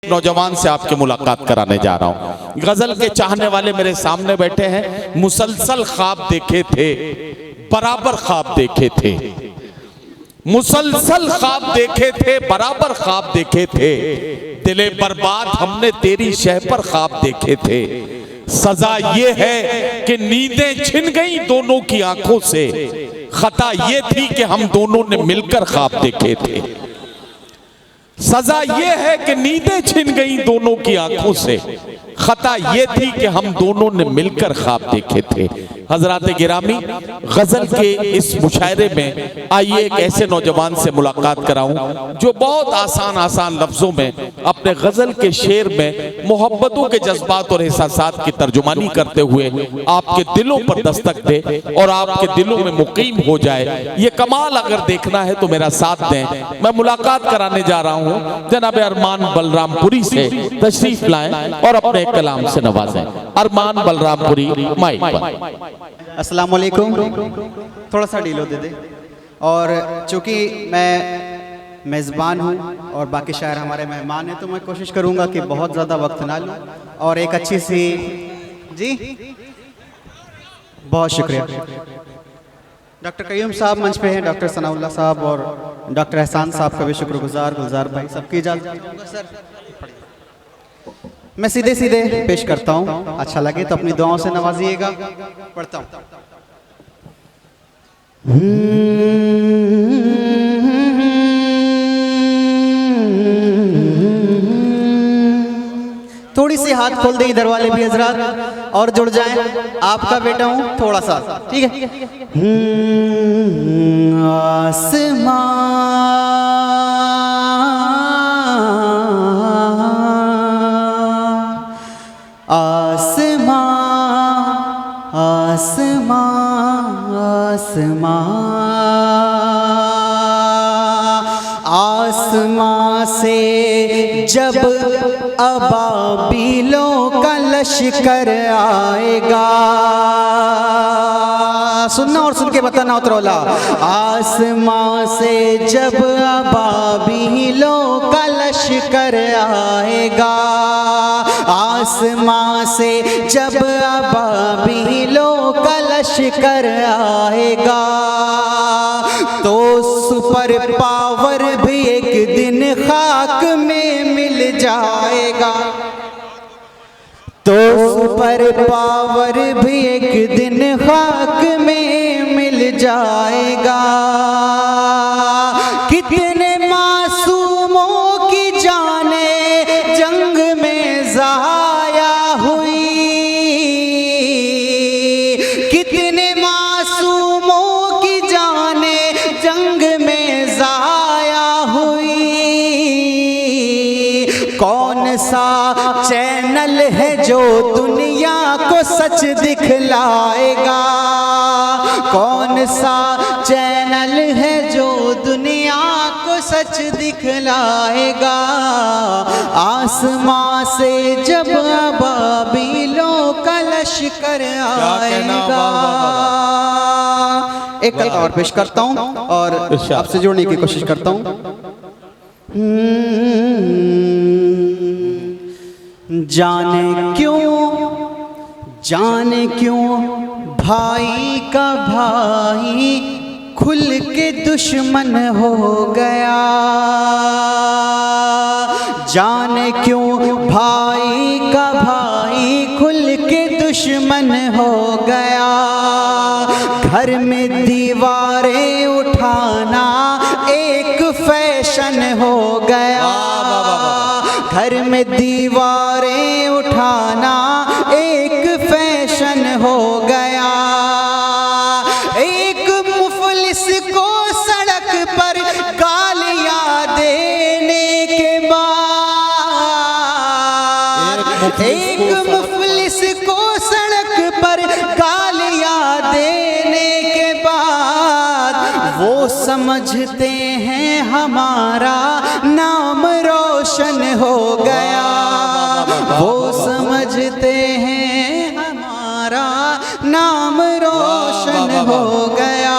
नौजवान से आपकी मुलाकात कराने जा रहा हूं। गजल के चाहने वाले मेरे सामने बैठे हैं। मुसलसल ख्वाब देखे थे, बराबर ख्वाब देखे थे, मुसलसल ख्वाब देखे थे, बराबर ख्वाब देखे थे। दिले बर्बाद हमने तेरी शह पर ख्वाब देखे थे। सजा ये है कि नींदें छिन गई दोनों की आंखों से। खता ये थी कि हम दोनों ने मिलकर ख्वाब देखे थे। सजा ये है कि नींदें छिन गई दोनों की आंखों से। खता ये थी कि हम दोनों ने मिलकर ख्वाब देखे थे। हजरात गिरामी, गजल के इस मुशायरे में आइए एक ऐसे नौजवान से मुलाकात कराऊं जो बहुत आसान आसान लफ्जों में अपने गजल के शेर में मोहब्बतों के जज्बात और एहसासात की तर्जुमानी करते हुए आपके दिलों पर दस्तक दे और आपके दिलों में मुकीम हो जाए। ये कमाल अगर देखना है तो मेरा साथ दें। मैं मुलाकात कराने जा रहा हूँ जनाब अरमान बलरामपुरी से। तशरीफ लाएं और अपने कलाम से नवाजें। अरमान बलरामपुरी, माइक पर। अस्सलाम वालेकुम। थोड़ा सा ढीलो दे दे। और चूँकि मैं मेज़बान हूँ और बाकी शायर हमारे मेहमान हैं, तो मैं कोशिश करूँगा कि बहुत ज़्यादा वक्त ना लूँ और एक अच्छी सी जी। बहुत शुक्रिया। डॉक्टर कयूम साहब मंच पे हैं, डॉक्टर सनाउल्लाह साहब और डॉक्टर एहसान साहब का भी शुक्रगुजार, गुलजार भाई सबकी इजाज़त। मैं सीधे सीधे पेश करता हूँ, अच्छा लगे तो अपनी दुआओं से नवाजिएगा। पढ़ता हूँ। थोड़ी सी हाथ खोल दें इधर वाले भी हजरात और जुड़ जाएं। आपका बेटा हूँ थोड़ा सा, ठीक है। आसमां आसमां आसमां आसमां आसमां से जब अबाबिलों का लश्कर आएगा, सुनना और सुन के बताना उतरौला। आसमां से जब अबाबिलों का लश्कर आएगा, आसमां से जब अबाबिलों का लश्कर आएगा, तो सुपर पावर भी एक दिन खाक में मिल जाएगा। तो सुपर पावर भी एक दिन खाक में मिल जाएगा। कितने मासूमों की जाने जंग में ज़ाया हुई, कितने मासूमों की जाने जंग में ज़ाया हुई। कौन सा चैनल है जो दुनिया को सच दिखलाएगा, कौन सा चैनल है जो दुनिया को सच दिखलाएगा। आसमां से जब अबाबिलों का लश्कर आएगा। एक कल और पेश करता हूँ और आपसे जुड़ने की कोशिश करता हूँ। जाने क्यों भाई का भाई खुल के दुश्मन हो गया। जाने क्यों भाई का भाई खुल के दुश्मन हो गया। घर में दीवारें उठाना एक फैशन हो गया। घर में दीवारें उठाना एक फैशन हो गया। एक मुफलिस को सड़क पर गालियां देने के बाद, एक मुफलिस को सड़क पर गालियां देने के बाद, वो समझते हैं हमारा नाम रोशन हो गया। वो समझते हैं हमारा नाम रोशन हो गया।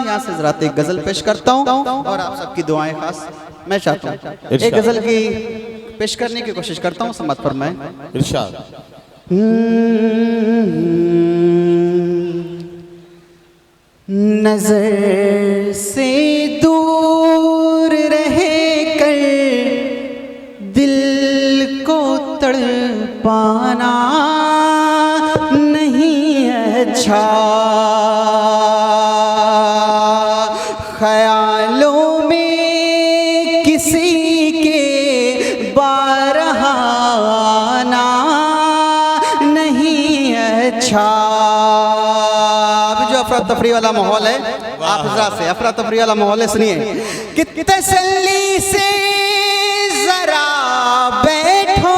यहाँ से ज़रा एक गज़ल पेश करता हूँ और आप सबकी दुआएं खास मैं चाहता हूँ। एक गज़ल की पेश करने की कोशिश करता हूँ, सम्मत फरमाएं। इरशाद। नजर से दूर रहे कर दिल को तड़पाना नहीं अच्छा, ख्यालों में किसी के बारहाना नहीं अच्छा। अभी जो अफरा तफरी वाला माहौल है, आप हजरात से अफरा तफरी वाला माहौल है, सुनिए कि तसल्ली से जरा बैठो,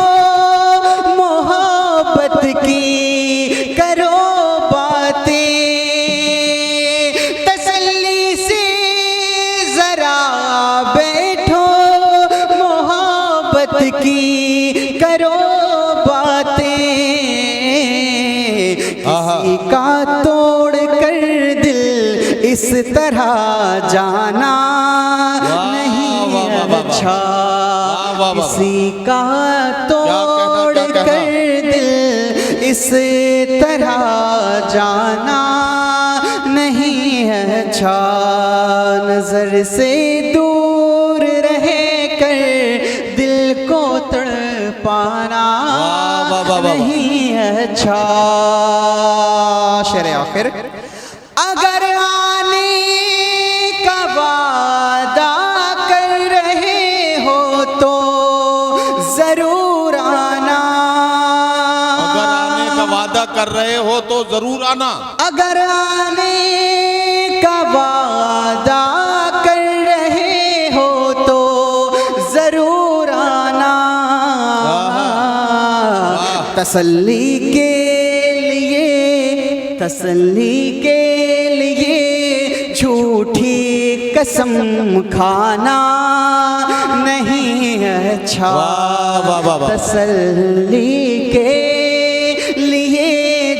मोहब्बत की करो बातें, तसल्ली से जरा बैठो, मोहब्बत की करो बातें, किसी का तोड़ कर दिल इस तरह जाना नहीं अच्छा, किसी का तोड़ कर दिल इस तरह जाना नहीं अच्छा, नजर से दूर रह कर दिल को तड़पाना नहीं अच्छा। शेर आखिर, अगर आने का वादा कर रहे हो तो जरूर आना, अगर आने का वादा कर रहे हो तो जरूर आना, अगर आने का वादा कर रहे हो तो जरूर आना, तसल्ली के लिए, तसल्ली के लिए झूठी कसम खाना नहीं अच्छा, तसल्ली के लिए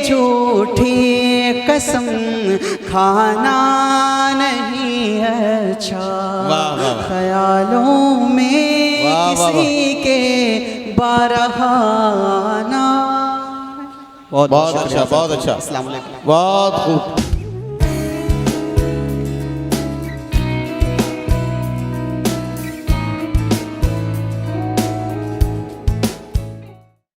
झूठी कसम खाना नहीं अच्छा, ख्यालों में किसी के बारहाना। बहुत अच्छा, बहुत अच्छा, अस्सलाम वालेकुम। बहुत खूब।